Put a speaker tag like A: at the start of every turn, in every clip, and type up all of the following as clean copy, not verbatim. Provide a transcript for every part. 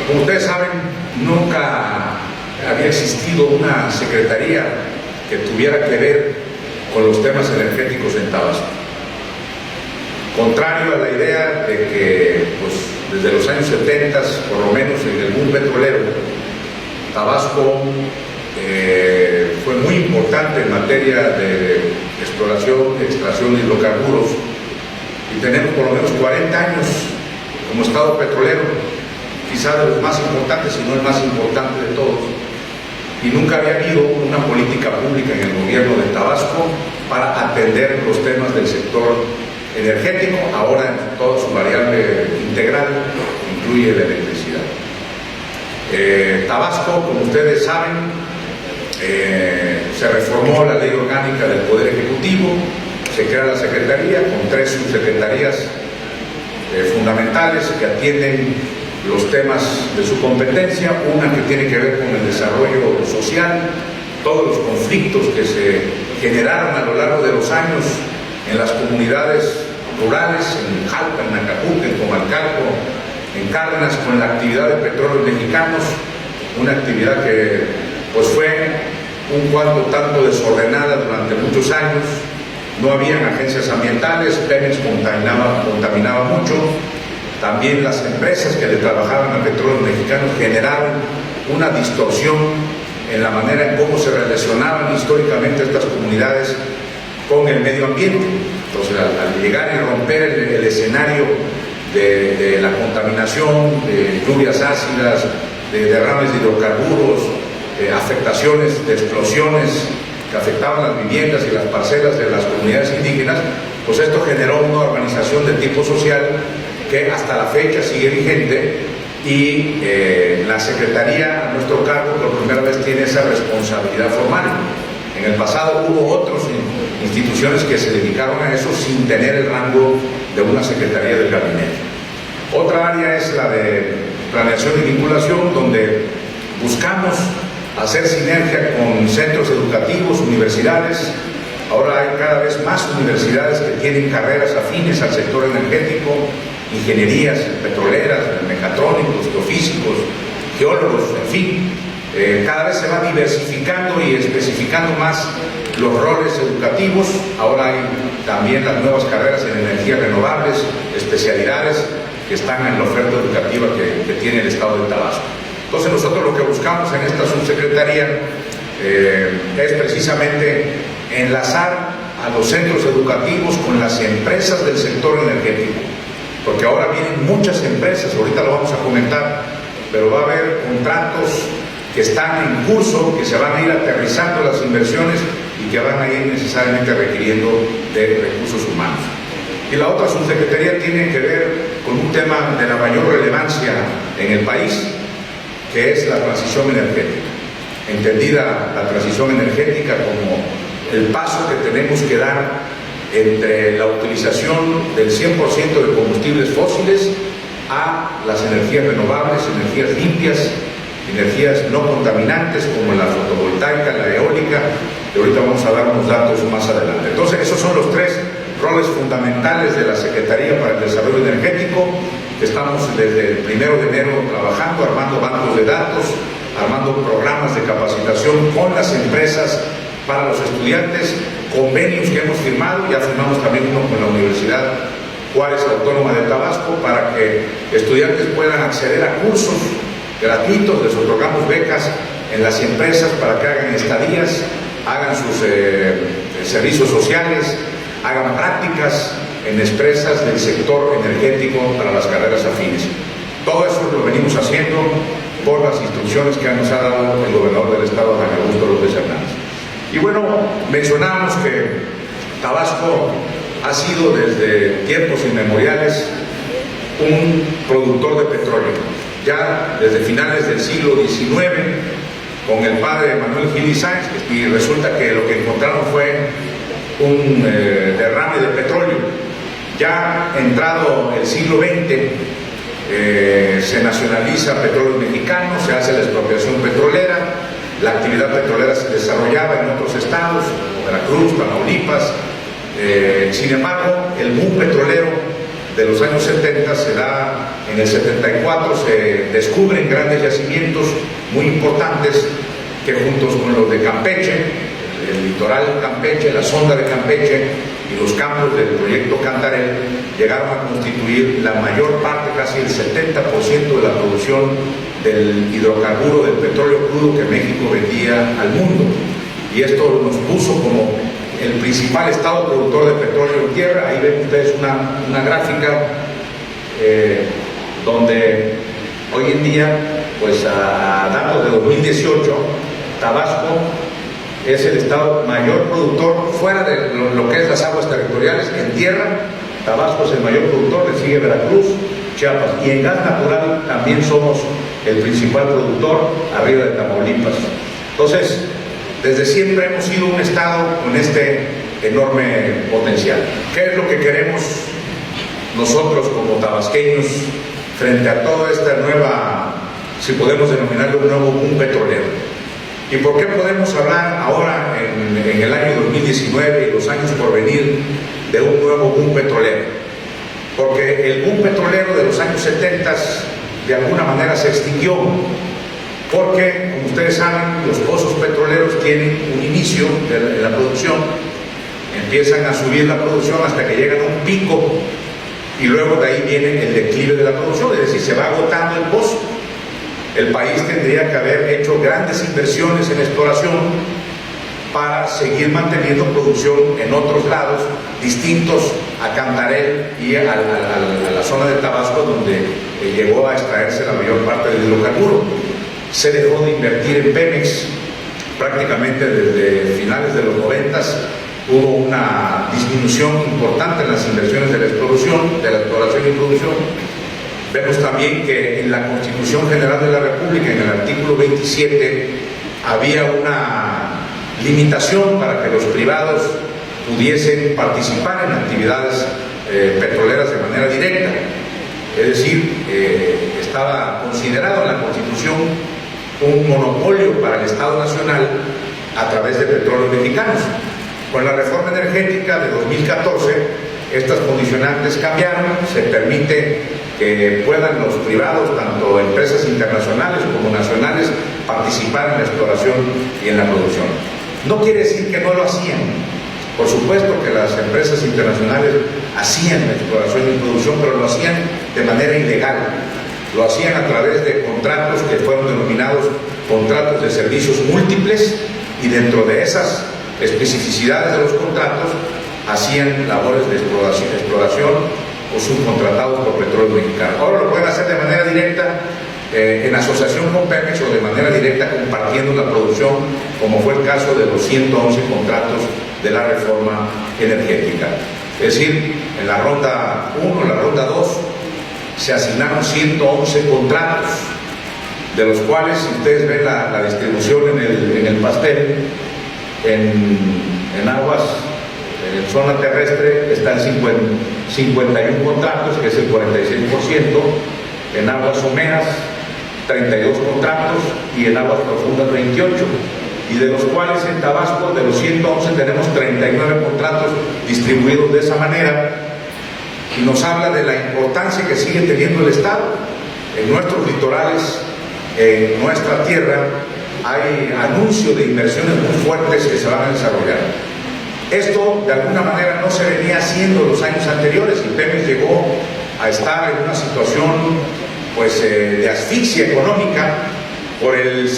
A: Como ustedes saben, nunca había existido una secretaría que tuviera que ver con los temas energéticos en Tabasco. Contrario a la idea de que, pues, desde los años 70, por lo menos en el boom petrolero, Tabasco fue muy importante en materia de exploración, extracción de hidrocarburos, y tenemos por lo menos 40 años como estado petrolero, quizá de los más importantes, si no el más importante de todos, y nunca había habido una política pública en el gobierno de Tabasco para atender los temas del sector energético, ahora en toda su variable integral, incluye la electricidad. Tabasco, como ustedes saben, se reformó la ley orgánica del Poder Ejecutivo, se crea la Secretaría con 3 subsecretarías fundamentales que atienden los temas de su competencia, una que tiene que ver con el desarrollo social, todos los conflictos que se generaron a lo largo de los años en las comunidades rurales, en Jalpa, en Acapulco, en Comalcalco, en Cárdenas, con la actividad de Petróleos Mexicanos, una actividad que pues fue un cuanto tanto desordenada durante muchos años. No habían agencias ambientales, Pemex contaminaba mucho, también las empresas que le trabajaban a Petróleos Mexicanos generaron una distorsión en la manera en cómo se relacionaban históricamente estas comunidades con el medio ambiente. Entonces, al llegar y romper el escenario de la contaminación, de lluvias ácidas, de derrames de hidrocarburos, afectaciones de explosiones que afectaban las viviendas y las parcelas de las comunidades indígenas, pues esto generó una organización de tipo social que hasta la fecha sigue vigente, y la Secretaría a nuestro cargo por primera vez tiene esa responsabilidad formal. En el pasado hubo otras instituciones que se dedicaron a eso sin tener el rango de una Secretaría del Gabinete. Otra área es la de planeación y vinculación, donde buscamos hacer sinergia con centros educativos, universidades. Ahora hay cada vez más universidades que tienen carreras afines al sector energético, ingenierías petroleras, mecatrónicos, geofísicos, geólogos, en fin. Cada vez se va diversificando y especificando más los roles educativos. Ahora hay también las nuevas carreras en energías renovables, especialidades que están en la oferta educativa que tiene el Estado de Tabasco. Entonces nosotros lo que buscamos en esta subsecretaría es precisamente enlazar a los centros educativos con las empresas del sector energético, porque ahora vienen muchas empresas, ahorita lo vamos a comentar, pero va a haber contratos que están en curso, que se van a ir aterrizando las inversiones y que van a ir necesariamente requiriendo de recursos humanos. Y la otra subsecretaría tiene que ver con un tema de la mayor relevancia en el país, que es la transición energética. Entendida la transición energética como el paso que tenemos que dar entre la utilización del 100% de combustibles fósiles a las energías renovables, energías limpias, energías no contaminantes como la fotovoltaica, la eólica, que ahorita vamos a dar unos datos más adelante. Entonces, esos son los 3 roles fundamentales de la Secretaría para el Desarrollo Energético, que estamos desde el 1 de enero trabajando, armando bancos de datos, armando programas de capacitación con las empresas para los estudiantes, convenios que hemos firmado, ya firmamos también uno con la Universidad Juárez Autónoma de Tabasco para que estudiantes puedan acceder a cursos gratuitos. Les otorgamos becas en las empresas para que hagan estadías, hagan sus servicios sociales, hagan prácticas en empresas del sector energético para las carreras afines. Todo eso lo venimos haciendo por las instrucciones que nos ha dado el gobernador del estado, Adán Augusto López Hernández. Y bueno, mencionamos que Tabasco ha sido desde tiempos inmemoriales un productor de petróleo. Ya desde finales del siglo XIX, con el padre Manuel Gil y Sáenz, y resulta que lo que encontraron fue un derrame de petróleo. Ya entrado el siglo XX, se nacionaliza Petróleos Mexicanos, se hace la expropiación petrolera, la actividad petrolera se desarrollaba en otros estados, como Veracruz, Tamaulipas. Sin embargo, el boom petrolero de los años 70 se da en el 74, se descubren grandes yacimientos muy importantes que juntos con los de Campeche, el litoral de Campeche, la sonda de Campeche y los campos del proyecto Cantarell llegaron a constituir la mayor parte, casi el 70% de la producción del hidrocarburo, del petróleo crudo que México vendía al mundo. Y esto nos puso como el principal estado productor de petróleo en tierra. Ahí ven ustedes una gráfica donde hoy en día, pues a datos de 2018, Tabasco es el estado mayor productor, fuera de lo que es las aguas territoriales, en tierra. Tabasco es el mayor productor, le sigue Veracruz, Chiapas, y en gas natural también somos el principal productor, arriba de Tamaulipas. Entonces, desde siempre hemos sido un estado con este enorme potencial. ¿Qué es lo que queremos nosotros como tabasqueños frente a toda esta nueva, si podemos denominarlo un nuevo boom petrolero? ¿Y por qué podemos hablar ahora en el año 2019 y los años por venir de un nuevo boom petrolero? Porque el boom petrolero de los años 70 de alguna manera se extinguió, porque, como ustedes saben, los pozos petroleros tienen un inicio de la producción, empiezan a subir la producción hasta que llegan a un pico y luego de ahí viene el declive de la producción, es decir, se va agotando el pozo. El país tendría que haber hecho grandes inversiones en exploración para seguir manteniendo producción en otros lados distintos a Cantarell y a la zona de Tabasco, donde llegó a extraerse la mayor parte del hidrocarburo. Se dejó de invertir en Pemex prácticamente desde finales de los 90. Hubo una disminución importante en las inversiones de la exploración y producción. Vemos también que en la Constitución General de la República, en el artículo 27, había una limitación para que los privados pudiesen participar en actividades petroleras de manera directa. Es decir, estaba considerado en la Constitución un monopolio para el Estado Nacional a través de Petróleos Mexicanos. Con la reforma energética de 2014, estas condicionantes cambiaron, se permite que puedan los privados, tanto empresas internacionales como nacionales, participar en la exploración y en la producción. No quiere decir que no lo hacían. Por supuesto que las empresas internacionales hacían la exploración y producción, pero lo hacían de manera ilegal. Lo hacían a través de contratos que fueron denominados contratos de servicios múltiples, y dentro de esas especificidades de los contratos hacían labores de exploración o subcontratados por Petróleos Mexicanos. Ahora lo pueden hacer de manera directa en asociación con Pemex, o de manera directa compartiendo la producción, como fue el caso de los 111 contratos de la reforma energética. Es decir, en la ronda 1, la ronda 2, se asignaron 111 contratos, de los cuales, si ustedes ven la distribución en el pastel, en aguas, en zona terrestre están 51 contratos, que es el 46%, en aguas someras 32 contratos y en aguas profundas 28, y de los cuales en Tabasco, de los 111, tenemos 39 contratos distribuidos de esa manera, y nos habla de la importancia que sigue teniendo el Estado. En nuestros litorales, en nuestra tierra, hay anuncios de inversiones muy fuertes que se van a desarrollar. Esto de alguna manera no se venía haciendo en los años anteriores, y Pemex llegó a estar en una situación pues de asfixia económica por el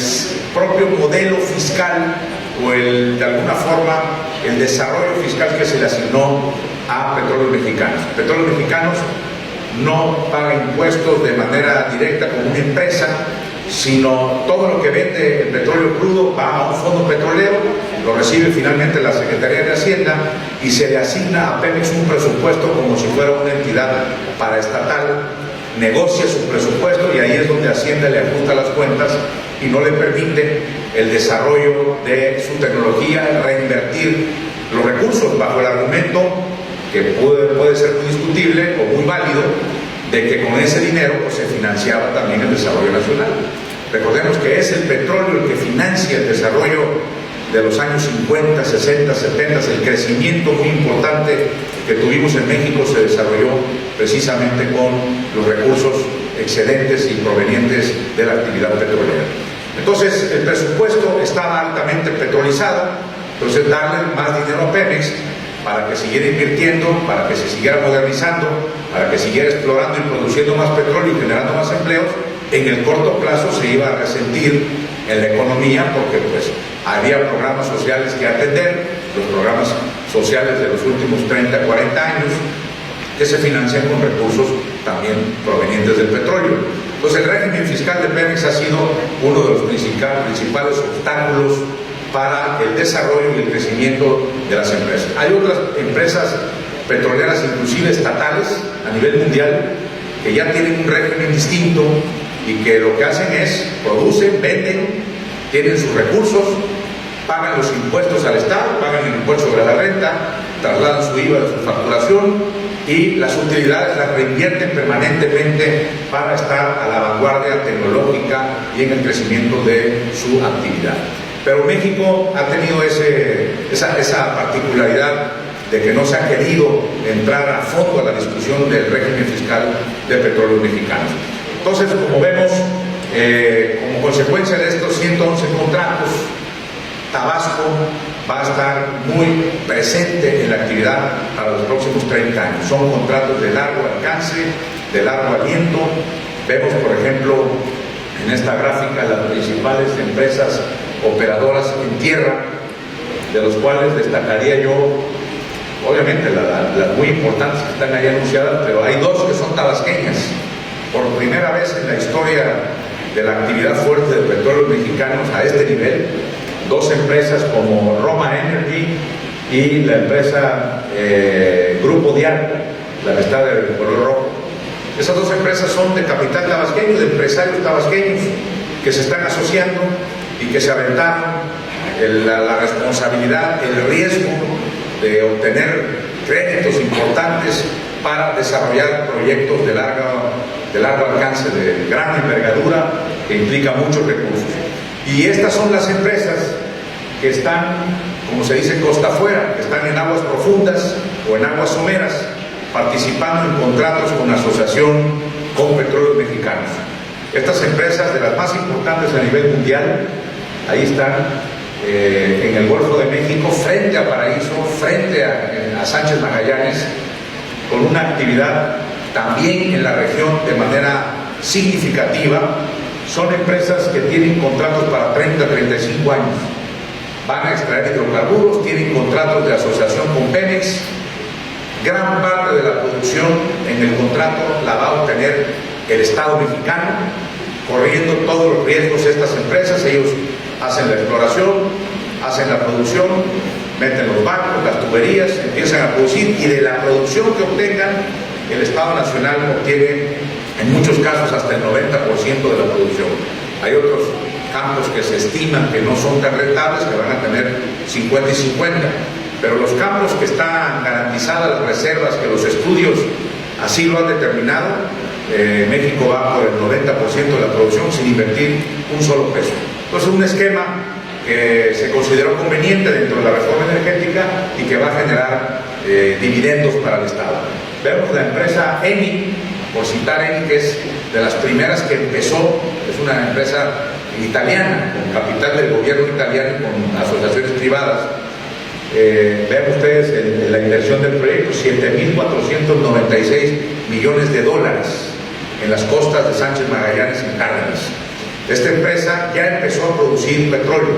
A: propio modelo fiscal, o de alguna forma el desarrollo fiscal que se le asignó a Petróleos Mexicanos. Petróleos Mexicanos no paga impuestos de manera directa como una empresa, sino todo lo que vende el petróleo crudo va a un fondo petrolero, lo recibe finalmente la Secretaría de Hacienda y se le asigna a Pemex un presupuesto como si fuera una entidad paraestatal, negocia su presupuesto, y ahí es donde Hacienda le ajusta las cuentas y no le permite el desarrollo de su tecnología, reinvertir los recursos, bajo el argumento que puede ser muy discutible o muy válido, de que con ese dinero pues, se financiaba también el desarrollo nacional. Recordemos que es el petróleo el que financia el desarrollo de los años 50, 60, 70, el crecimiento muy importante que tuvimos en México se desarrolló precisamente con los recursos excedentes y provenientes de la actividad petrolera. Entonces, el presupuesto estaba altamente petrolizado, entonces darle más dinero a Pemex para que siguiera invirtiendo, para que se siguiera modernizando, para que siguiera explorando y produciendo más petróleo y generando más empleos, en el corto plazo se iba a resentir en la economía porque pues había programas sociales que atender, los programas sociales de los últimos 30, 40 años, que se financian con recursos también provenientes del petróleo. Entonces el régimen fiscal de Pemex ha sido uno de los principales obstáculos para el desarrollo y el crecimiento de las empresas. Hay otras empresas petroleras, inclusive estatales, a nivel mundial, que ya tienen un régimen distinto y que lo que hacen es producen, venden, tienen sus recursos, pagan los impuestos al Estado, pagan el impuesto sobre la renta, trasladan su IVA de su facturación y las utilidades las reinvierten permanentemente para estar a la vanguardia tecnológica y en el crecimiento de su actividad. Pero México ha tenido esa particularidad de que no se ha querido entrar a fondo a la discusión del régimen fiscal de petróleos mexicanos. Entonces, como vemos, como consecuencia de estos 111 contratos, Tabasco va a estar muy presente en la actividad para los próximos 30 años. Son contratos de largo alcance, de largo aliento. Vemos, por ejemplo, en esta gráfica las principales empresas operadoras en tierra, de los cuales destacaría yo, obviamente, las muy importantes que están ahí anunciadas, pero hay dos que son tabasqueñas. Por primera vez en la historia de la actividad fuerte de petróleos mexicanos a este nivel, dos empresas como Roma Energy y la empresa Grupo Dial, la que está de color rojo. Esas dos empresas son de capital tabasqueño, de empresarios tabasqueños que se están asociando y que se aventaron la responsabilidad, el riesgo de obtener créditos importantes para desarrollar proyectos de largo alcance, de gran envergadura, que implica muchos recursos. Y estas son las empresas que están, como se dice, costa afuera, que están en aguas profundas o en aguas someras, participando en contratos con asociación con petróleos mexicanos. Estas empresas, de las más importantes a nivel mundial, ahí están en el Golfo de México, frente a Paraíso, frente a Sánchez Magallanes, con una actividad también en la región de manera significativa. Son empresas que tienen contratos para 30, 35 años. Van a extraer hidrocarburos, tienen contratos de asociación con Pemex. Gran parte de la producción en el contrato la va a obtener el Estado mexicano, corriendo todos los riesgos de estas empresas. Ellos hacen la exploración, hacen la producción, meten los barcos, las tuberías, empiezan a producir, y de la producción que obtengan, el Estado Nacional obtiene en muchos casos hasta el 90% de la producción. Hay otros campos que se estiman que no son tan rentables, que van a tener 50 y 50, pero los campos que están garantizadas las reservas, que los estudios así lo han determinado, México va por el 90% de la producción sin invertir un solo peso. Entonces, un esquema que se consideró conveniente dentro de la reforma energética y que va a generar dividendos para el Estado. Vemos la empresa Eni, por citar Eni, que es de las primeras que empezó, es una empresa italiana, con capital del gobierno italiano y con asociaciones privadas. Vean ustedes la inversión del proyecto, 7.496 millones de dólares en las costas de Sánchez Magallanes en Cárdenas. Esta empresa ya empezó a producir petróleo,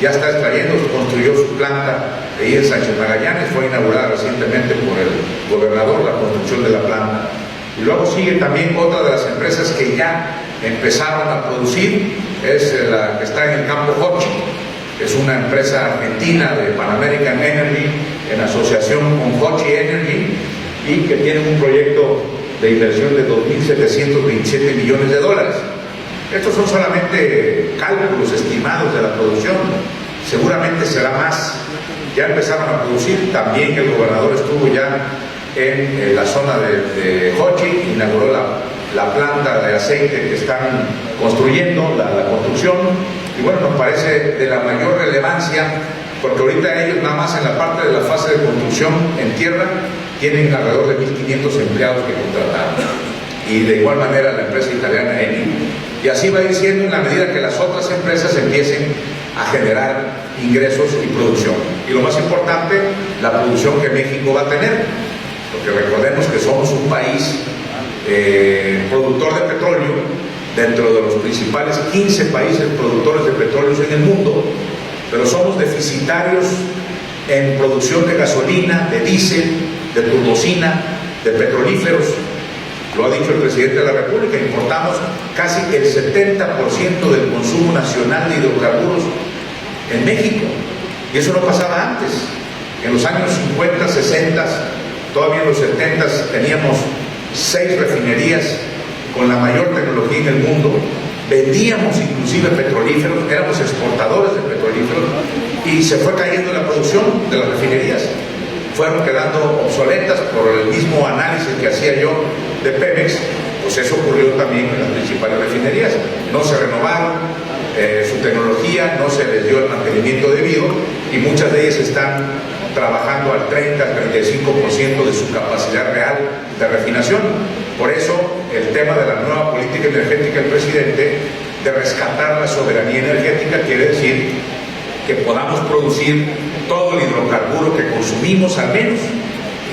A: ya está extrayendo, construyó su planta ahí en Sánchez Magallanes, fue inaugurada recientemente por el gobernador la construcción de la planta. Y luego sigue también otra de las empresas que ya empezaron a producir, es la que está en el campo Hochi. Es una empresa argentina de Pan American Energy en asociación con Hochi Energy y que tiene un proyecto de inversión de 2.727 millones de dólares. Estos son solamente cálculos estimados de la producción, seguramente será más. Ya empezaron a producir, también el gobernador estuvo ya en la zona de Hochi, inauguró la planta de aceite que están construyendo, la construcción. Y bueno, nos parece de la mayor relevancia porque ahorita ellos nada más en la parte de la fase de construcción en tierra tienen alrededor de 1.500 empleados que contrataron, y de igual manera la empresa italiana Eni. Y así va a ir siendo en la medida que las otras empresas empiecen a generar ingresos y producción. Y lo más importante, la producción que México va a tener, porque recordemos que somos un país productor de petróleo, dentro de los principales 15 países productores de petróleo en el mundo, pero somos deficitarios en producción de gasolina, de diésel, de turbocina, de petrolíferos. Lo ha dicho el presidente de la República, importamos casi el 70% del consumo nacional de hidrocarburos en México, y eso no pasaba antes. En los años 50, 60, todavía en los 70 teníamos 6 refinerías con la mayor tecnología en el mundo, vendíamos inclusive petrolíferos, éramos exportadores de petrolíferos, y se fue cayendo la producción de las refinerías. Fueron quedando obsoletas por el mismo análisis que hacía yo de Pemex. Pues eso ocurrió también en las principales refinerías. No se renovaron su tecnología, no se les dio el mantenimiento debido, y muchas de ellas están trabajando al 30, al 35% de su capacidad real de refinación. Por eso el tema de la nueva política energética del presidente, de rescatar la soberanía energética, quiere decir que podamos producir todo el hidrocarburo que consumimos al menos,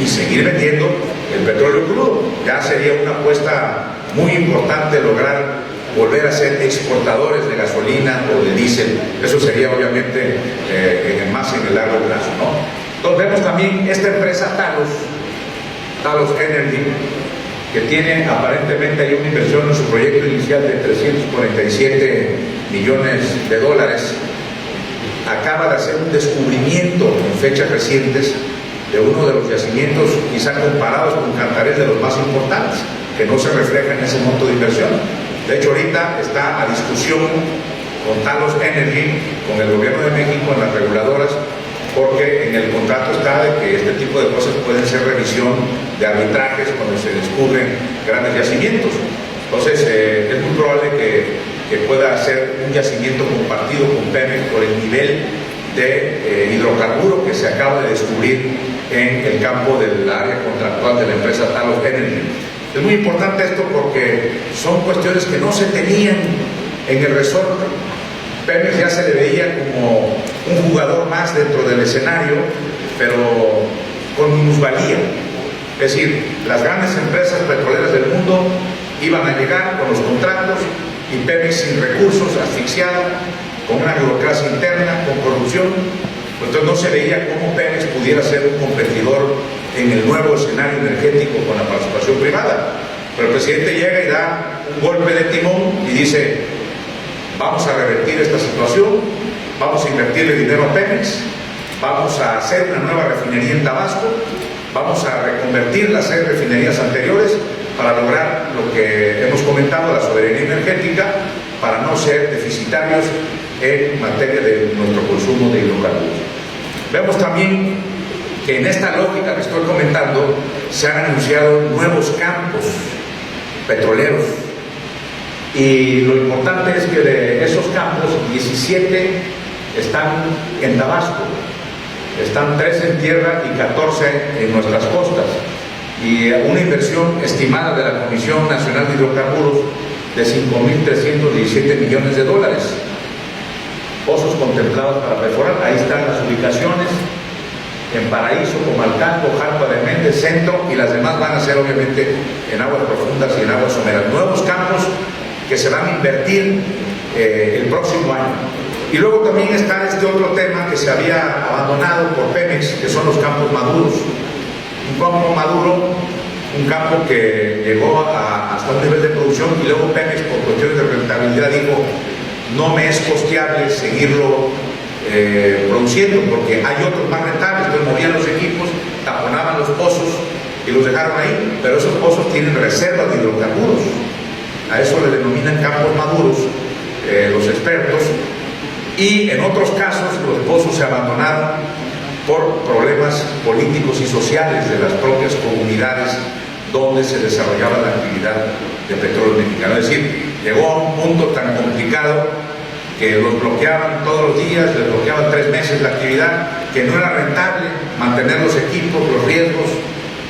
A: y seguir vendiendo el petróleo crudo. Ya sería una apuesta muy importante lograr volver a ser exportadores de gasolina o de diésel. Eso sería obviamente más en el largo plazo, ¿no? Entonces vemos también esta empresa Talos Energy, que tiene aparentemente ahí una inversión en su proyecto inicial de 347 millones de dólares. Acaba de hacer un descubrimiento en fechas recientes de uno de los yacimientos quizá comparados con Cantarell de los más importantes, que no se refleja en ese monto de inversión. De hecho, ahorita está a discusión con Talos Energy, con el gobierno de México, en las reguladoras, porque en el contrato está de que este tipo de cosas pueden ser revisión de arbitrajes cuando se descubren grandes yacimientos. Entonces, es muy probable que pueda ser un yacimiento compartido con Pemex por el nivel de hidrocarburo que se acaba de descubrir en el campo del área contractual de la empresa Talos Energy. Es muy importante esto porque son cuestiones que no se tenían en el resorte. Pemex ya se le veía como un jugador más dentro del escenario, pero con minusvalía. Es decir, las grandes empresas petroleras del mundo iban a llegar con los contratos, y Pemex sin recursos, asfixiado, con una burocracia interna, con corrupción. Entonces no se veía cómo Pemex pudiera ser un competidor en el nuevo escenario energético con la participación privada. Pero el presidente llega y da un golpe de timón y dice: vamos a revertir esta situación, vamos a invertirle dinero a Pemex, vamos a hacer una nueva refinería en Tabasco, vamos a reconvertir las 6 refinerías anteriores para lograr lo que hemos comentado, la soberanía energética, para no ser deficitarios en materia de nuestro consumo de hidrocarburos. Vemos también que en esta lógica que estoy comentando se han anunciado nuevos campos petroleros, y lo importante es que de esos campos 17 están en Tabasco, están 3 en tierra y 14 en nuestras costas, y una inversión estimada de la Comisión Nacional de Hidrocarburos de 5.317 millones de dólares. Pozos contemplados para perforar, ahí están las ubicaciones: en Paraíso, Comalcalco, Jalpa de Méndez, Centro, y las demás van a ser obviamente en aguas profundas y en aguas someras. Nuevos campos que se van a invertir el próximo año. Y luego también está este otro tema que se había abandonado por Pemex, que son los campos maduros. Un campo maduro, un campo que llegó hasta un nivel de producción, y luego Pemex, por cuestiones de rentabilidad, dijo: no me es costeable seguirlo produciendo, porque hay otros más rentables. Entonces movían los equipos, taponaban los pozos y los dejaron ahí, pero esos pozos tienen reservas de hidrocarburos. A eso le denominan campos maduros los expertos, y en otros casos los pozos se abandonaron por problemas políticos y sociales de las propias comunidades donde se desarrollaba la actividad de petróleo mexicano. Es decir, llegó a un punto tan complicado que los bloqueaban todos los días, les bloqueaban 3 meses la actividad, que no era rentable mantener los equipos, los riesgos,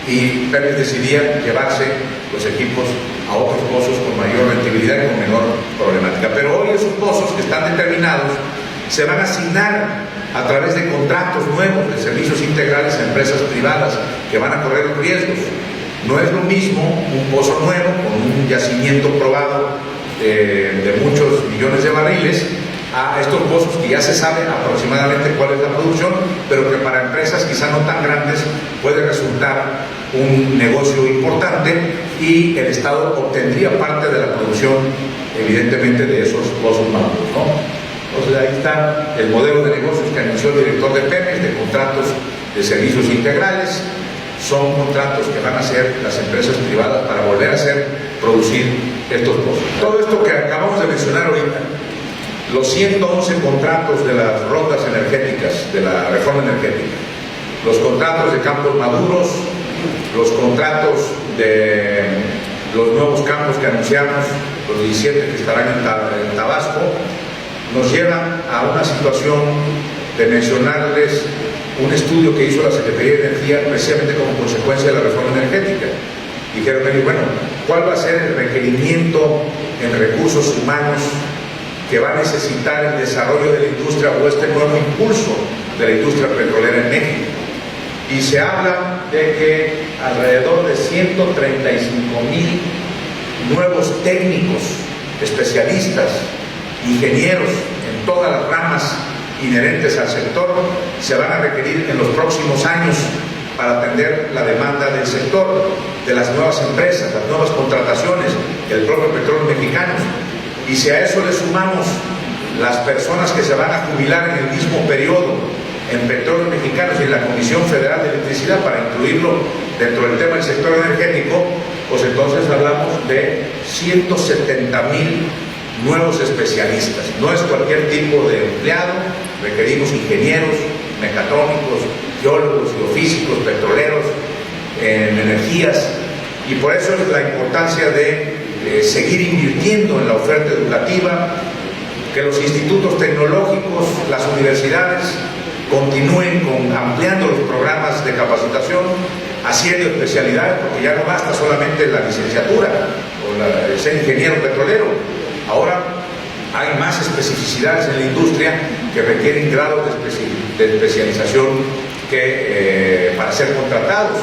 A: y Pemex decidía llevarse los equipos a otros pozos con mayor rentabilidad y con menor problemática. Pero hoy esos pozos que están determinados se van a asignar a través de contratos nuevos de servicios integrales a empresas privadas que van a correr los riesgos. No es lo mismo un pozo nuevo con un yacimiento probado de muchos millones de barriles a estos pozos que ya se sabe aproximadamente cuál es la producción, pero que para empresas quizá no tan grandes puede resultar un negocio importante, y el Estado obtendría parte de la producción, evidentemente, de esos pozos maduros, ¿no? Entonces ahí está el modelo de negocios que anunció el director de Pemex, de contratos de servicios integrales. Son contratos que van a hacer las empresas privadas para volver a producir estos pozos. Todo esto que acabamos de mencionar ahorita, los 111 contratos de las rondas energéticas, de la reforma energética, los contratos de campos maduros, los contratos de los nuevos campos que anunciamos, los 17 que estarán en Tabasco, nos llevan a una situación de mencionarles un estudio que hizo la Secretaría de Energía precisamente como consecuencia de la reforma energética. Dijeron ellos, bueno, ¿cuál va a ser el requerimiento en recursos humanos que va a necesitar el desarrollo de la industria o este nuevo impulso de la industria petrolera en México? Y se habla de que alrededor de 135,000 nuevos técnicos, especialistas, ingenieros en todas las ramas inherentes al sector se van a requerir en los próximos años para atender la demanda del sector, de las nuevas empresas, las nuevas contrataciones, el propio petróleo mexicano. Y si a eso le sumamos las personas que se van a jubilar en el mismo periodo en Petróleos Mexicanos y en la Comisión Federal de Electricidad, para incluirlo dentro del tema del sector energético, pues entonces hablamos de 170,000 nuevos especialistas. No es cualquier tipo de empleado, requerimos ingenieros, mecatrónicos, geólogos, geofísicos, petroleros, en energías, y por eso es la importancia de seguir invirtiendo en la oferta educativa, que los institutos tecnológicos, las universidades continúen ampliando los programas de capacitación, haciendo especialidades, porque ya no basta solamente la licenciatura o el ser ingeniero petrolero. Ahora hay más especificidades en la industria que requieren grados de especialización para ser contratados.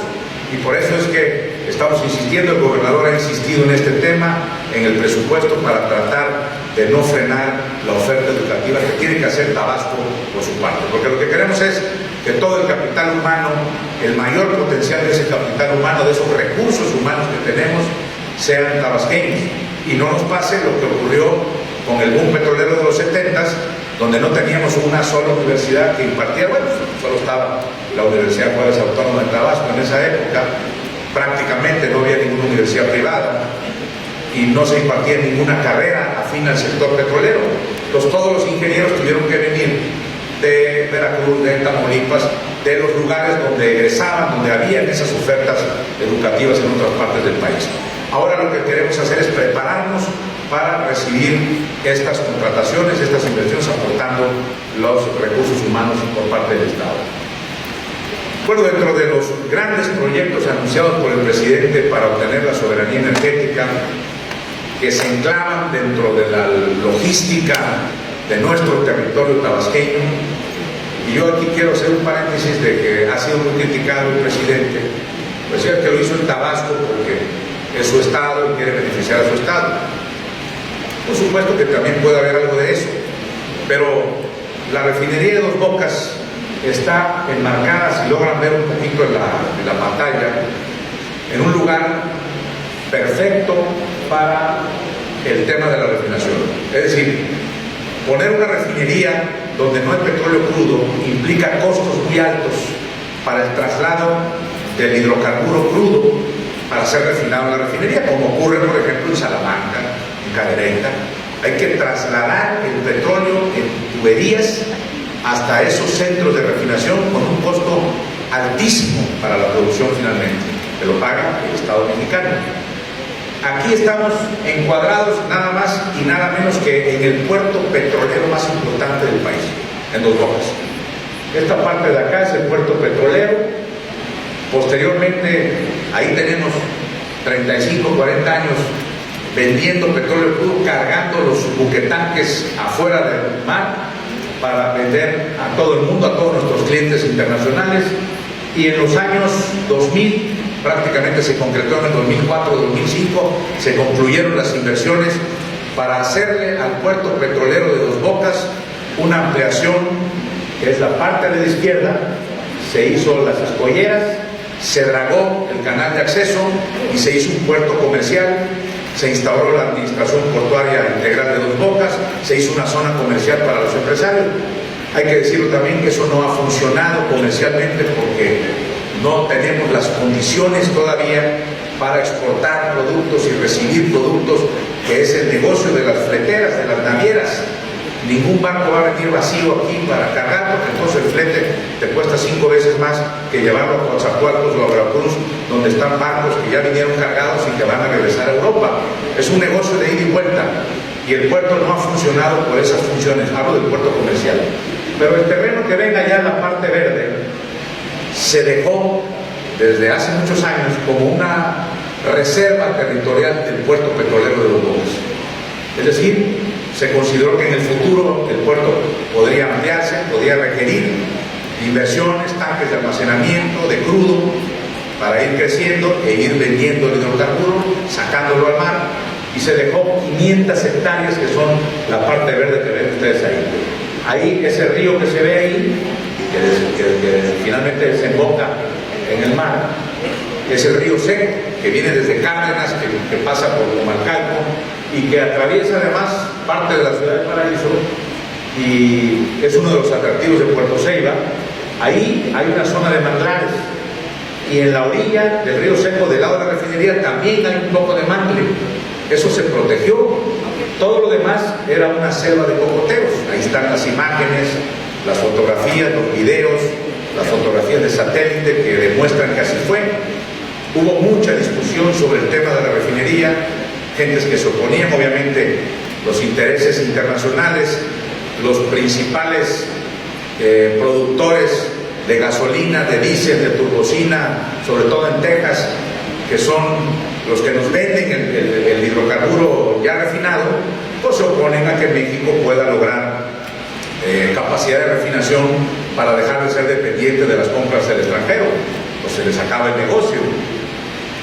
A: Y por eso es que estamos insistiendo, el gobernador ha insistido en este tema, en el presupuesto, para tratar de no frenar la oferta educativa que tiene que hacer Tabasco por su parte. Porque lo que queremos es que todo el capital humano, el mayor potencial de ese capital humano, de esos recursos humanos que tenemos, sean tabasqueños. Y no nos pase lo que ocurrió con el boom petrolero de los 70s, donde no teníamos una sola universidad que impartía, bueno, solo estaba la Universidad Juárez Autónoma de Tabasco en esa época, prácticamente no había ninguna universidad privada y no se impartía ninguna carrera afín al sector petrolero. Entonces todos los ingenieros tuvieron que venir de Veracruz, de Tamaulipas, de los lugares donde egresaban, donde habían esas ofertas educativas en otras partes del país. Ahora lo que queremos hacer es prepararnos para recibir estas contrataciones, estas inversiones, aportando los recursos humanos por parte del Estado. Bueno, dentro de los grandes proyectos anunciados por el presidente para obtener la soberanía energética, que se enclavan dentro de la logística de nuestro territorio tabasqueño, y yo aquí quiero hacer un paréntesis de que ha sido muy criticado el presidente, pues es que lo hizo en Tabasco porque es su estado y quiere beneficiar a su estado. Por supuesto que también puede haber algo de eso, pero la refinería de Dos Bocas está enmarcada, si logran ver un poquito en la pantalla, en un lugar perfecto para el tema de la refinación. Es decir, poner una refinería donde no hay petróleo crudo implica costos muy altos para el traslado del hidrocarburo crudo para ser refinado en la refinería, como ocurre, por ejemplo, en Salamanca, en Cadereyta. Hay que trasladar el petróleo en tuberías hasta esos centros de refinación con un costo altísimo para la producción finalmente, que lo paga el Estado mexicano. Aquí estamos encuadrados nada más y nada menos que en el puerto petrolero más importante del país, en Dos Bocas. Esta parte de acá es el puerto petrolero. Posteriormente, ahí tenemos 35, 40 años vendiendo petróleo crudo, cargando los buquetanques afuera del mar para vender a todo el mundo, a todos nuestros clientes internacionales. Y en los años 2000, prácticamente se concretó en el 2004, 2005, se concluyeron las inversiones para hacerle al puerto petrolero de Dos Bocas una ampliación, que es la parte de la izquierda. Se hizo las escolleras, se dragó el canal de acceso y se hizo un puerto comercial. Se instauró la administración portuaria integral de Dos Bocas, se hizo una zona comercial para los empresarios. Hay que decirlo también que eso no ha funcionado comercialmente porque no tenemos las condiciones todavía para exportar productos y recibir productos, que es el negocio de las fleteras, de las navieras. Ningún barco va a venir vacío aquí para cargar, porque entonces el flete te cuesta 5 veces más que llevarlo a Coatzacoalcos o a Veracruz, donde están barcos que ya vinieron cargados y que van a regresar a Europa. Es un negocio de ida y vuelta, y el puerto no ha funcionado por esas funciones. Hablo del puerto comercial. Pero el terreno que ven allá en la parte verde se dejó desde hace muchos años como una reserva territorial del puerto petrolero de Dos Bocas. Es decir, se consideró que en el futuro el puerto podría ampliarse, podría requerir inversiones, tanques de almacenamiento de crudo para ir creciendo e ir vendiendo el hidrocarburo, sacándolo al mar, y se dejó 500 hectáreas, que son la parte verde que ven ustedes ahí. Ahí, ese río que se ve ahí, que finalmente desemboca en el mar, es el río Seco, que viene desde Cárdenas, que pasa por Comalcalco y que atraviesa además parte de la ciudad de Paraíso, y es uno de los atractivos de Puerto Ceiba. Ahí hay una zona de manglares, y en la orilla del río Seco, del lado de la refinería, también hay un poco de mangle. Eso se protegió. Todo lo demás era una selva de cocoteros. Ahí están las imágenes, las fotografías, los videos, las fotografías de satélite que demuestran que así fue. Hubo mucha discusión sobre el tema de la refinería, gentes que se oponían, obviamente los intereses internacionales, los principales productores de gasolina, de diésel, de turbocina, sobre todo en Texas, que son los que nos venden el hidrocarburo ya refinado, pues se oponen a que México pueda lograr capacidad de refinación para dejar de ser dependiente de las compras del extranjero. Pues se les acaba el negocio.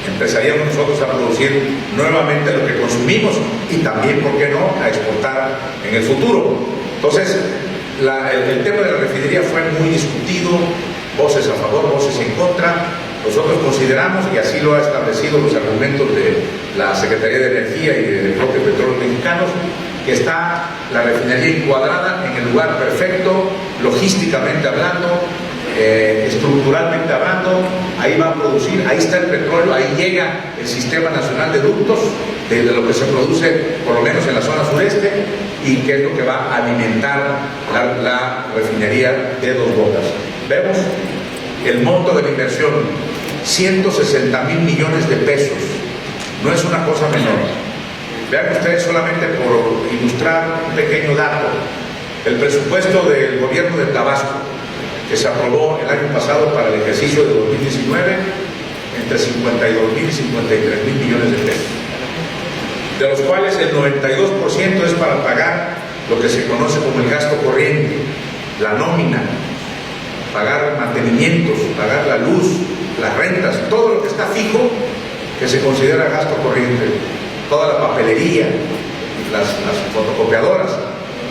A: Empezaríamos nosotros a producir nuevamente lo que consumimos y también, ¿por qué no?, a exportar en el futuro. Entonces, el tema de la refinería fue muy discutido, voces a favor, voces en contra. Nosotros consideramos, y así lo ha establecido los argumentos de la Secretaría de Energía y del propio Petróleos Mexicanos, que está la refinería encuadrada en el lugar perfecto, logísticamente hablando, estructuralmente hablando. Ahí va a producir, ahí está el petróleo, ahí llega el Sistema Nacional de Ductos, de lo que se produce por lo menos en la zona sureste, y que es lo que va a alimentar la refinería de Dos Bocas. Vemos el monto de la inversión, 160,000 millones de pesos. No es una cosa menor. Vean ustedes, solamente por ilustrar un pequeño dato, el presupuesto del gobierno de Tabasco, que se aprobó el año pasado para el ejercicio de 2019, entre 52,000 y 53,000 millones de pesos, de los cuales el 92% es para pagar lo que se conoce como el gasto corriente, la nómina, pagar mantenimientos, pagar la luz, las rentas, todo lo que está fijo, que se considera gasto corriente, toda la papelería, las fotocopiadoras,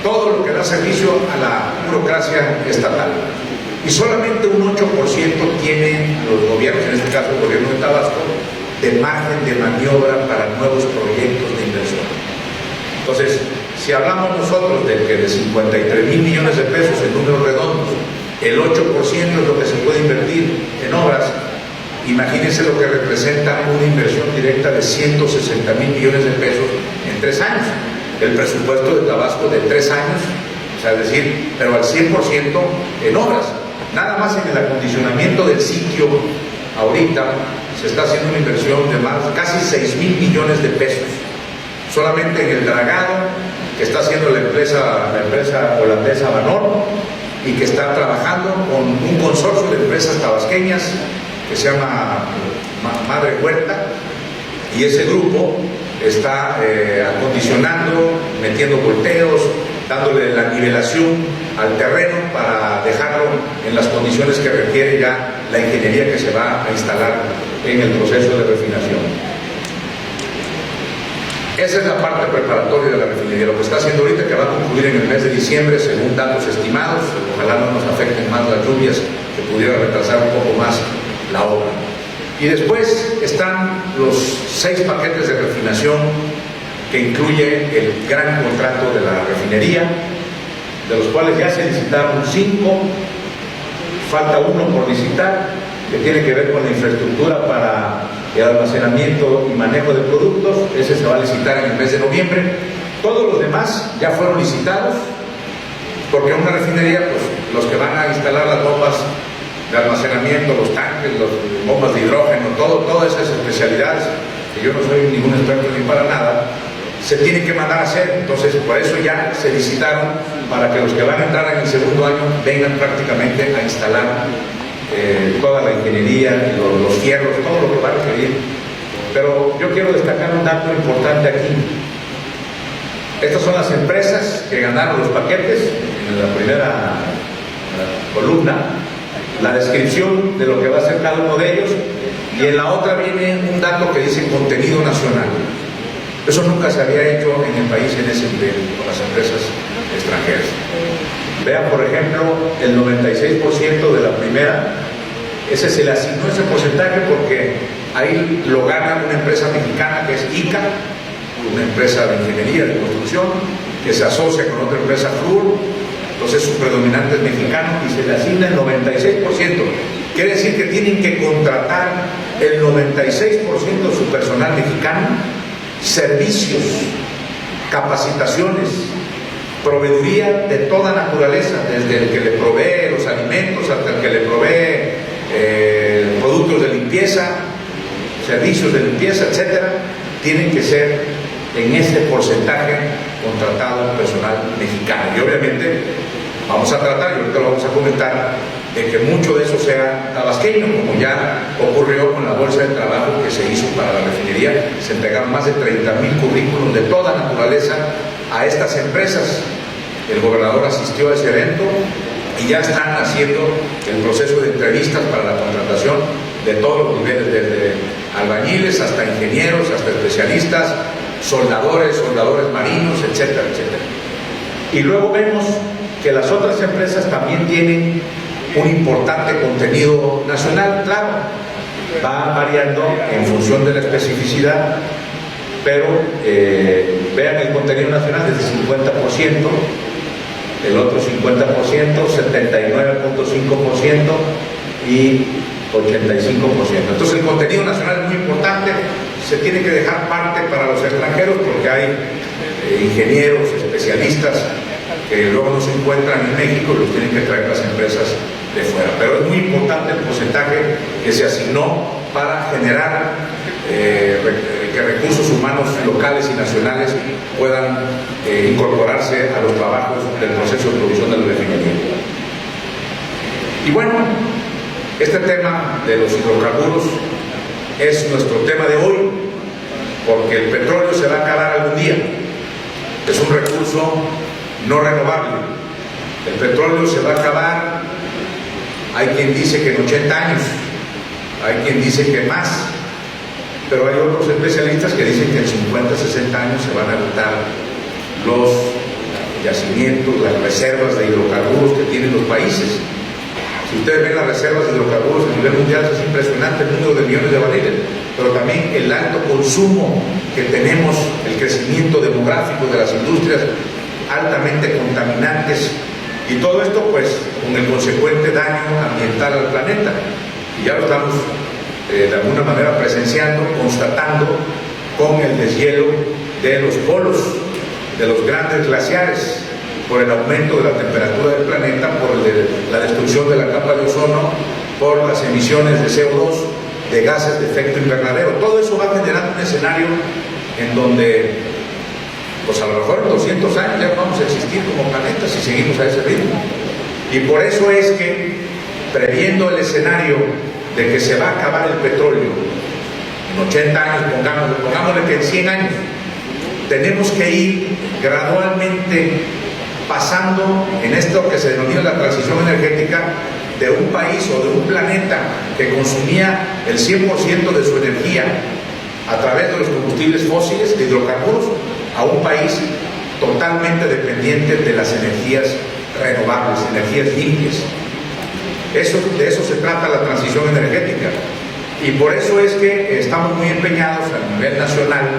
A: todo lo que da servicio a la burocracia estatal. Y solamente un 8% tienen los gobiernos, en este caso el gobierno de Tabasco, de margen de maniobra para nuevos proyectos de inversión. Entonces, si hablamos nosotros de que de 53,000 millones de pesos en números redondos, el 8% es lo que se puede invertir en obras, imagínense lo que representa una inversión directa de 160,000 millones de pesos en 3 años. El presupuesto de Tabasco de 3 años, o sea, es decir, pero al 100% en obras. Nada más en el acondicionamiento del sitio, ahorita se está haciendo una inversión de casi 6,000 millones de pesos, solamente en el dragado que está haciendo la empresa holandesa Vanor, y que está trabajando con un consorcio de empresas tabasqueñas que se llama Madre Huerta, y ese grupo está acondicionando, metiendo volteos, dándole la nivelación al terreno para dejarlo en las condiciones que requiere ya la ingeniería que se va a instalar en el proceso de refinación. Esa es la parte preparatoria de la refinería, lo que está haciendo ahorita, que va a concluir en el mes de diciembre según datos estimados. Ojalá no nos afecten más las lluvias, que pudiera retrasar un poco más la obra. Y después están los 6 paquetes de refinación que incluye el gran contrato de la refinería, de los cuales ya se licitaron 5, falta uno por licitar, que tiene que ver con la infraestructura para el almacenamiento y manejo de productos. Ese se va a licitar en el mes de noviembre. Todos los demás ya fueron licitados, porque en una refinería, pues los que van a instalar las bombas de almacenamiento, los tanques, las bombas de hidrógeno, todas esas especialidades, que yo no soy ningún experto ni para nada, se tienen que mandar a hacer. Entonces, por eso ya se licitaron, para que los que van a entrar en el segundo año vengan prácticamente a instalar toda la ingeniería, los fierros, todo lo que va a requerir. Pero yo quiero destacar un dato importante aquí. Estas son las empresas que ganaron los paquetes. En la primera columna, la descripción de lo que va a hacer cada uno de ellos, y en la otra viene un dato que dice contenido nacional. Eso nunca se había hecho en el país en ese nivel con las empresas extranjeras. Vean, por ejemplo, el 96% de la primera, ese se le asignó ese porcentaje porque ahí lo gana una empresa mexicana que es ICA, una empresa de ingeniería de construcción, que se asocia con otra empresa Fluor. Entonces su predominante es mexicano y se le asigna el 96%. Quiere decir que tienen que contratar el 96% de su personal mexicano, servicios, capacitaciones, proveeduría de toda naturaleza, desde el que le provee los alimentos hasta el que le provee productos de limpieza, servicios de limpieza, etcétera, tienen que ser en ese porcentaje contratado personal mexicano. Y obviamente vamos a tratar, y ahorita lo vamos a comentar, de que mucho de eso sea tabasqueño, como ya ocurrió con la bolsa de trabajo que se hizo para la refinería. Se entregaron más de 30,000 currículos de toda naturaleza a estas empresas. El gobernador asistió a ese evento y ya están haciendo el proceso de entrevistas para la contratación de todos los niveles, desde albañiles hasta ingenieros, hasta especialistas, soldadores marinos, etcétera, etcétera. Y luego vemos que las otras empresas también tienen un importante contenido nacional. Claro, va variando en función de la especificidad, pero vean el contenido nacional desde 50%, el otro 50%, 79.5% y 85%. Entonces el contenido nacional es muy importante. Se tiene que dejar parte para los extranjeros porque hay ingenieros, especialistas que luego no se encuentran en México y los tienen que traer las empresas de fuera. Pero es muy importante el porcentaje que se asignó para generar que recursos humanos locales y nacionales puedan incorporarse a los trabajos del proceso de producción de la refinería. Y bueno, este tema de los hidrocarburos es nuestro tema de hoy, porque el petróleo se va a acabar algún día. Es un recurso no renovable. El petróleo se va a acabar, hay quien dice que en 80 años, hay quien dice que más, pero hay otros especialistas que dicen que en 50, 60 años se van a agotar los yacimientos, las reservas de hidrocarburos que tienen los países. Si ustedes ven las reservas de hidrocarburos a nivel mundial, es impresionante el número de millones de barriles, pero también el alto consumo que tenemos, el crecimiento demográfico de las industrias altamente contaminantes, y todo esto pues con el consecuente daño ambiental al planeta. Y ya lo estamos de alguna manera presenciando, constatando con el deshielo de los polos, de los grandes glaciares, por el aumento de la temperatura del planeta, por la destrucción de la capa de ozono, por las emisiones de CO2 de gases de efecto invernadero. Todo eso va generando un escenario en donde, pues a lo mejor en 200 años ya no vamos a existir como planeta si seguimos a ese ritmo. Y por eso es que, previendo el escenario de que se va a acabar el petróleo en 80 años, pongámosle que en 100 años, tenemos que ir gradualmente pasando en esto que se denomina la transición energética de un país o de un planeta que consumía el 100% de su energía a través de los combustibles fósiles, de hidrocarburos, a un país totalmente dependiente de las energías renovables, energías limpias. De eso se trata la transición energética. Y por eso es que estamos muy empeñados a nivel nacional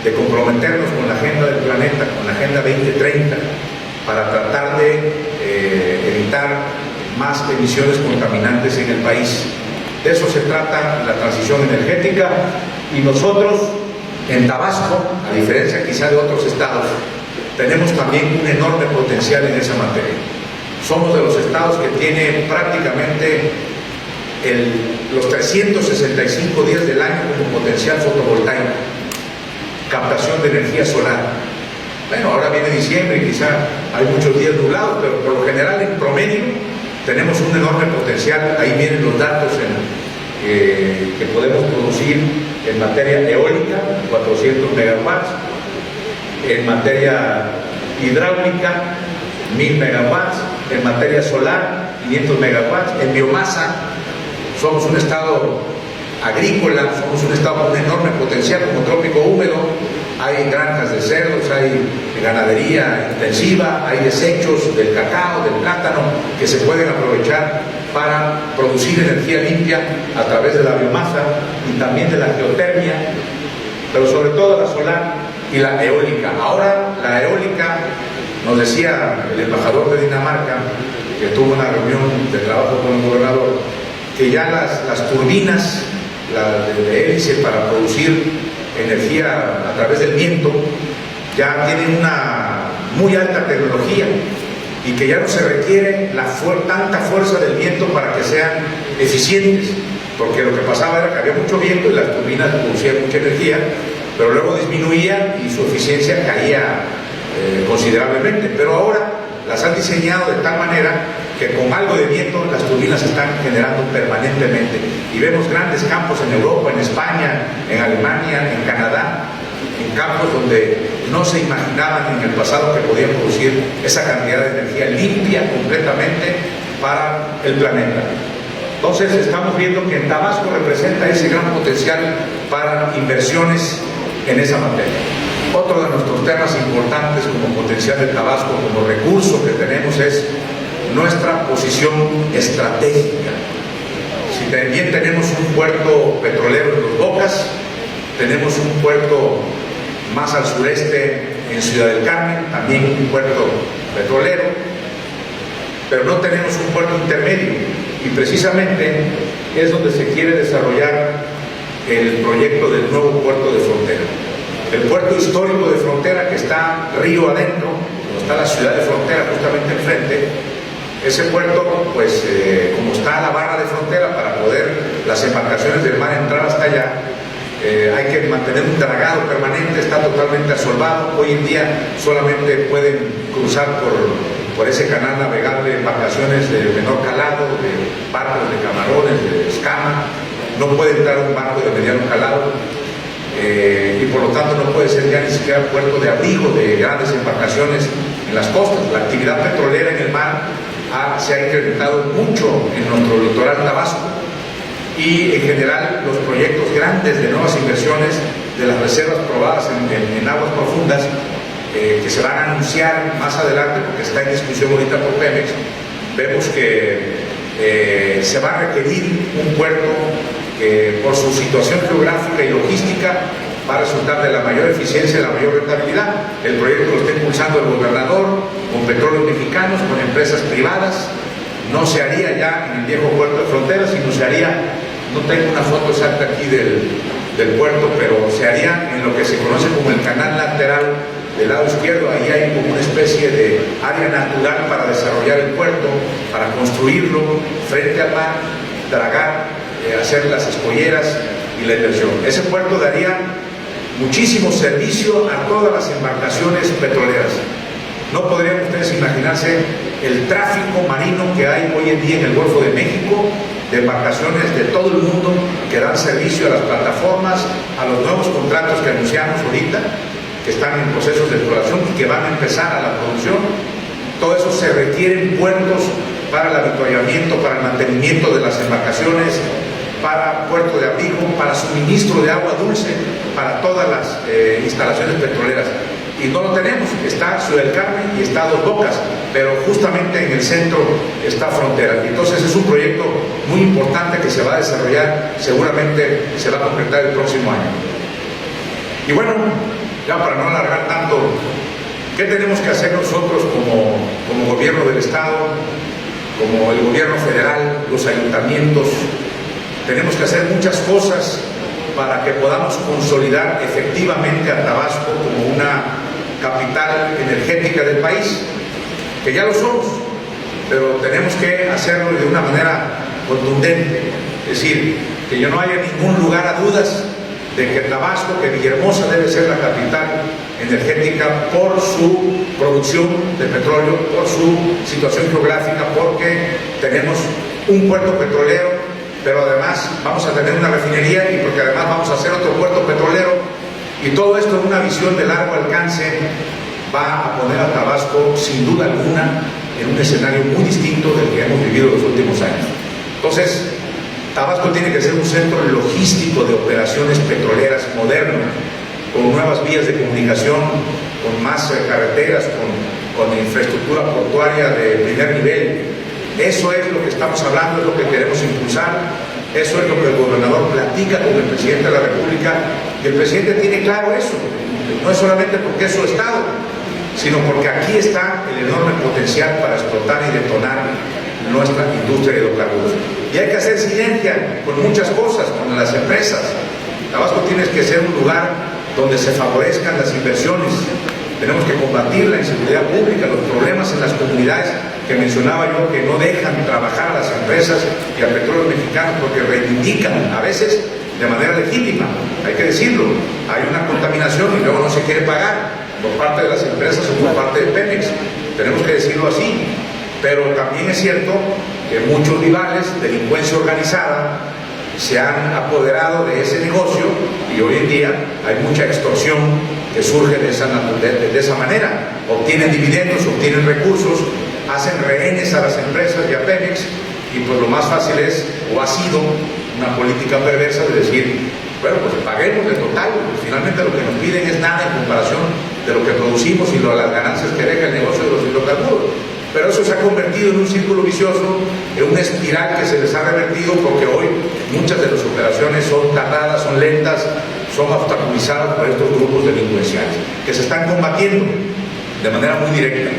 A: de comprometernos con la agenda del planeta, con la agenda 2030, para tratar de evitar más emisiones contaminantes en el país. De eso se trata la transición energética, y nosotros en Tabasco, a diferencia quizá de otros estados, tenemos también un enorme potencial en esa materia. Somos de los estados que tiene prácticamente los 365 días del año como potencial fotovoltaico, captación de energía solar. Bueno, ahora viene diciembre y quizá hay muchos días nublados, pero por lo general en promedio tenemos un enorme potencial. Ahí vienen los datos que podemos producir en materia eólica, 400 megawatts, en materia hidráulica, 1000 megawatts, en materia solar, 500 megawatts, en biomasa. Somos un estado agrícola, somos un estado con un enorme potencial como trópico húmedo. Hay granjas de cerdos, hay ganadería intensiva, hay desechos del cacao, del plátano, que se pueden aprovechar para producir energía limpia a través de la biomasa y también de la geotermia, pero sobre todo la solar y la eólica. Ahora la eólica, nos decía el embajador de Dinamarca, que tuvo una reunión de trabajo con el gobernador, que ya las turbinas de hélice para producir energía a través del viento ya tienen una muy alta tecnología, y que ya no se requiere tanta fuerza del viento para que sean eficientes, porque lo que pasaba era que había mucho viento y las turbinas producían mucha energía, pero luego disminuía y su eficiencia caía considerablemente. Pero ahora las han diseñado de tal manera que con algo de viento las turbinas se están generando permanentemente, y vemos grandes campos en Europa, en España, en Alemania, en Canadá, en campos donde no se imaginaban en el pasado que podían producir esa cantidad de energía limpia completamente para el planeta. Entonces estamos viendo que en Tabasco representa ese gran potencial para inversiones en esa materia. Otro de nuestros temas importantes como potencial de Tabasco, como recurso que tenemos, es nuestra posición estratégica. Si también tenemos un puerto petrolero en Los Bocas, tenemos un puerto más al sureste en Ciudad del Carmen, también un puerto petrolero, pero no tenemos un puerto intermedio, y precisamente es donde se quiere desarrollar el proyecto del nuevo puerto de frontera. El puerto histórico de frontera, que está río adentro, donde está la ciudad de frontera justamente enfrente. Ese puerto, pues como está la barra de frontera, para poder las embarcaciones del mar entrar hasta allá, hay que mantener un dragado permanente, está totalmente asolvado. Hoy en día solamente pueden cruzar por ese canal navegable embarcaciones de menor calado, de barcos de camarones, de escama. No puede entrar un barco de mediano calado, y por lo tanto no puede ser ya ni siquiera puerto de abrigo de grandes embarcaciones en las costas. La actividad petrolera en el mar se ha incrementado mucho en nuestro litoral tabasco, y en general los proyectos grandes de nuevas inversiones de las reservas probadas en aguas profundas, que se van a anunciar más adelante porque está en discusión ahorita por Pemex. Vemos que se va a requerir un puerto que, por su situación geográfica y logística, va a resultar de la mayor eficiencia y la mayor rentabilidad. El proyecto lo está impulsando el gobernador con Petróleos Mexicanos, con empresas privadas. No se haría ya en el viejo puerto de frontera, sino se haría, no tengo una foto exacta aquí del puerto, pero se haría en lo que se conoce como el canal lateral del lado izquierdo. Ahí hay como una especie de área natural para desarrollar el puerto, para construirlo frente al mar, dragar hacer las escolleras y la inversión. Ese puerto daría muchísimo servicio a todas las embarcaciones petroleras. No podrían ustedes imaginarse el tráfico marino que hay hoy en día en el Golfo de México, de embarcaciones de todo el mundo que dan servicio a las plataformas, a los nuevos contratos que anunciamos ahorita, que están en procesos de exploración y que van a empezar a la producción. Todo eso se requieren puertos para el avituallamiento, para el mantenimiento de las embarcaciones, para puerto de abrigo, para suministro de agua dulce, para todas las instalaciones petroleras. Y no lo tenemos, está Ciudad del Carmen y está Dos Bocas, pero justamente en el centro está Frontera. Entonces es un proyecto muy importante que se va a desarrollar, seguramente se va a concretar el próximo año. Y bueno, ya para no alargar tanto, ¿qué tenemos que hacer nosotros como gobierno del Estado, como el gobierno federal, los ayuntamientos? Tenemos que hacer muchas cosas para que podamos consolidar efectivamente a Tabasco como una capital energética del país, que ya lo somos, pero tenemos que hacerlo de una manera contundente, es decir, que ya no haya ningún lugar a dudas de que Tabasco, que Villahermosa debe ser la capital energética por su producción de petróleo, por su situación geográfica, porque tenemos un puerto petrolero, pero además vamos a tener una refinería y porque además vamos a hacer otro puerto petrolero, y todo esto en una visión de largo alcance va a poner a Tabasco sin duda alguna en un escenario muy distinto del que hemos vivido los últimos años. Entonces, Tabasco tiene que ser un centro logístico de operaciones petroleras moderno, con nuevas vías de comunicación, con más carreteras, con infraestructura portuaria de primer nivel. Eso es lo que estamos hablando, es lo que queremos impulsar, eso es lo que el gobernador platica con el presidente de la República, y el presidente tiene claro eso, no es solamente porque es su estado, sino porque aquí está el enorme potencial para explotar y detonar nuestra industria de hidrocarburos. Y hay que hacer sinergia con muchas cosas, con las empresas. Tabasco tiene que ser un lugar donde se favorezcan las inversiones. Tenemos que combatir la inseguridad pública, los problemas en las comunidades que mencionaba yo, que no dejan trabajar a las empresas y al petróleo mexicano porque reivindican, a veces de manera legítima, hay que decirlo, hay una contaminación y luego no se quiere pagar por parte de las empresas o por parte de Pemex. Tenemos que decirlo así. Pero también es cierto que muchos rivales, delincuencia organizada, se han apoderado de ese negocio y hoy en día hay mucha extorsión que surge de esa manera. Obtienen dividendos, obtienen recursos, hacen rehenes a las empresas y a Pemex, y pues lo más fácil es, o ha sido, una política perversa de decir, bueno, pues paguemos el total, pues finalmente lo que nos piden es nada en comparación de lo que producimos y las ganancias que deja el negocio de los hidrocarburos. Pero eso se ha convertido en un círculo vicioso, en una espiral que se les ha revertido, porque hoy muchas de las operaciones son tardadas, son lentas, son obstaculizadas por estos grupos delincuenciales, que se están combatiendo de manera muy directa.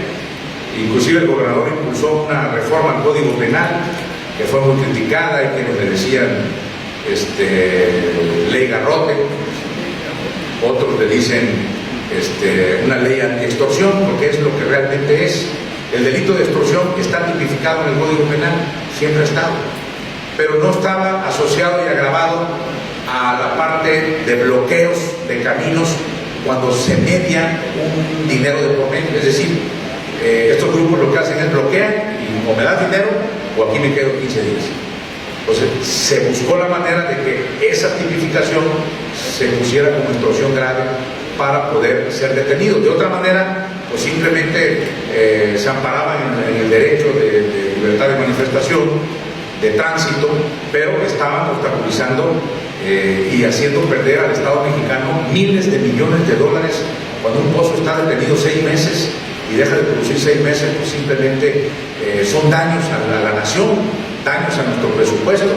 A: Inclusive el gobernador impulsó una reforma al Código Penal, que fue muy criticada y que nos le decían ley garrote, otros le dicen una ley anti-extorsión, porque es lo que realmente es. El delito de extorsión está tipificado en el Código Penal, siempre ha estado, pero no estaba asociado y agravado a la parte de bloqueos de caminos cuando se media un dinero de por medio. Es decir, estos grupos lo que hacen es bloquear y o me das dinero o aquí me quedo 15 días. Entonces se buscó la manera de que esa tipificación se pusiera como extorsión grave para poder ser detenido. De otra manera, pues simplemente se amparaban en el derecho de libertad de manifestación, de tránsito, pero estaban obstaculizando y haciendo perder al Estado mexicano miles de millones de dólares. Cuando un pozo está detenido 6 meses y deja de producir 6 meses, pues simplemente son daños a la nación, daños a nuestro presupuesto.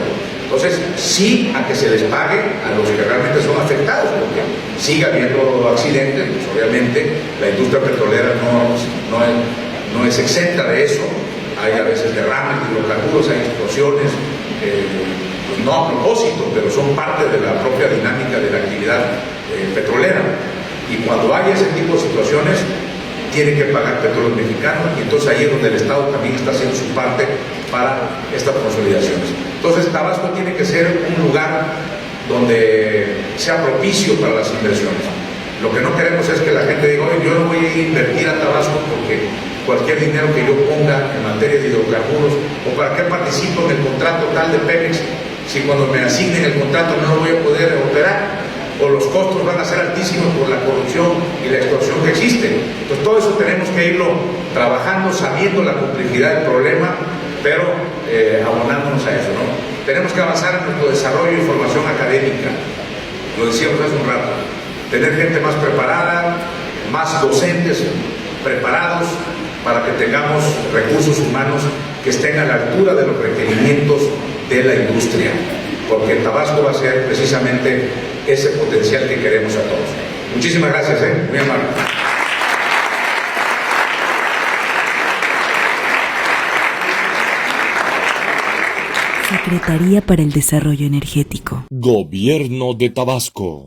A: Entonces, sí a que se les pague a los que realmente son afectados, porque sigue habiendo accidentes, pues obviamente la industria petrolera no es exenta de eso. Hay a veces derrames de hidrocarburos, hay explosiones, pues no a propósito, pero son parte de la propia dinámica de la actividad petrolera. Y cuando hay ese tipo de situaciones, tiene que pagar Petróleos Mexicanos, y entonces ahí es donde el Estado también está haciendo su parte para estas consolidaciones. Entonces Tabasco tiene que ser un lugar donde sea propicio para las inversiones. Lo que no queremos es que la gente diga, oye, yo no voy a ir a invertir a Tabasco porque cualquier dinero que yo ponga en materia de hidrocarburos, o para qué participo en el contrato tal de Pemex, si cuando me asignen el contrato no lo voy a poder operar, o los costos van a ser altísimos por la corrupción y la extorsión que existe. Entonces todo eso tenemos que irlo trabajando, sabiendo la complejidad del problema, pero abonándonos a eso, ¿no? Tenemos que avanzar en nuestro desarrollo y formación académica, lo decíamos hace un rato, tener gente más preparada, más docentes preparados, para que tengamos recursos humanos que estén a la altura de los requerimientos de la industria, porque Tabasco va a ser precisamente ese potencial que queremos a todos. Muchísimas gracias, muy amable.
B: Secretaría para el Desarrollo Energético.
C: Gobierno de Tabasco.